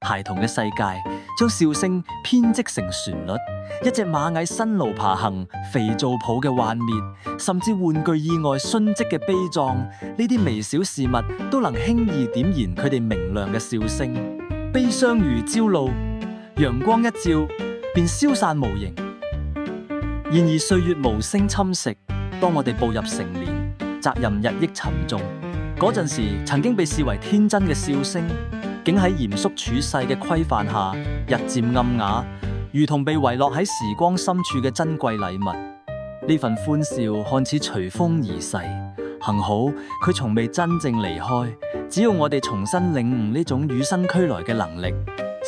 孩童嘅世界，將笑聲編織成旋律。一隻螞蟻辛勞爬行，肥皂泡嘅幻滅，甚至玩具意外殉職嘅悲壯，呢啲微小事物都能輕易點燃佢哋明亮嘅笑聲。悲傷如朝露，陽光一照便消散無形。然而歲月無聲侵蝕，當我哋步入成年，責任日益沉重。嗰陣時曾經被視為天真嘅笑聲，竟喺嚴肅處世嘅規範下，日漸暗啞，如同被遺落喺時光深處嘅珍貴禮物。呢份歡笑看似隨風而逝，幸好佢從未真正離開。只要我哋重新領悟呢種與生俱來嘅能力，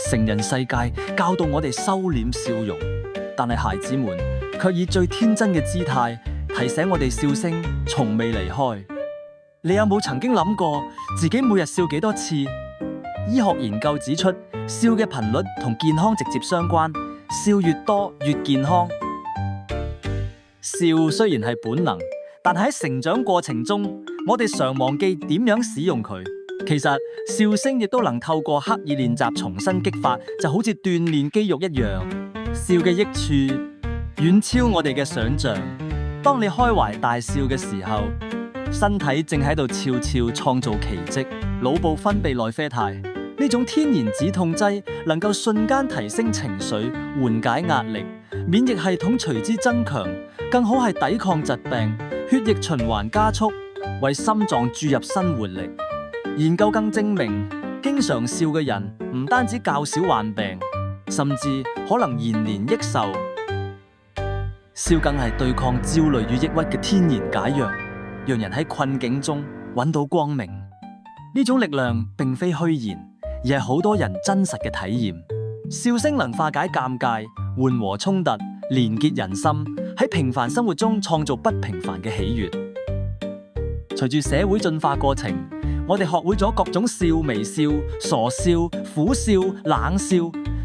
成人世界教導我哋收斂笑容，但係孩子們卻以最天真嘅姿態提醒我哋笑聲從未離開。你有冇曾經諗過自己每日笑幾多次？醫學研究指出，笑嘅頻率同健康直接相關，笑越多越健康。笑雖然係本能，但喺成長過程中，我哋常忘記點樣使用佢。其實笑聲亦都能透過刻意練習重新激發，就好似鍛煉肌肉一樣。笑嘅益處遠超我哋嘅想象。當你開懷大笑嘅時候，身體正喺度悄悄創造奇蹟，腦部分泌內啡肽，呢種天然止痛劑能夠瞬間提升情緒，緩解壓力，免疫系統隨之增強，更好係抵抗疾病，血液循環加速，為心臟注入新活力。研究更證明，經常笑嘅人唔單止較少患病，甚至可能延年益壽。笑更係對抗焦慮與抑鬱嘅天然解藥，讓人喺困境中揾到光明。呢種力量並非虛言，而係好多人真實嘅體驗。笑聲能化解尷尬，緩和衝突，連結人心，喺平凡生活中創造不平凡嘅喜悅。隨住社會進化過程，我哋學會咗各種笑、微笑、傻笑、苦笑、冷笑，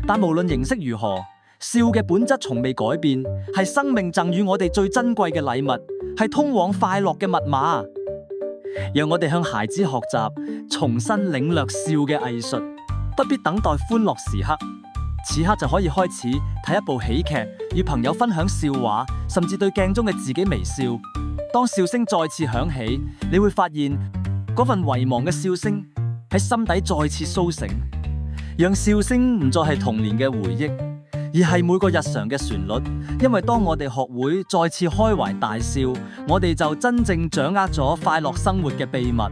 但無論形式如何，笑嘅本質從未改變，係生命贈予我哋最珍貴嘅禮物，係通往快樂嘅密碼。讓我哋向孩子學習，重新領略笑嘅藝術，不必等待歡樂時刻，此刻就可以開始睇一部喜劇，與朋友分享笑話，甚至對鏡中嘅自己微笑。當笑聲再次響起，你會發現嗰份遺忘嘅笑聲喺心底再次甦醒，讓笑聲唔再係童年嘅回憶，而係每個日常嘅旋律。因為當我哋學會再次開懷大笑，我哋就真正掌握咗快樂生活嘅秘密。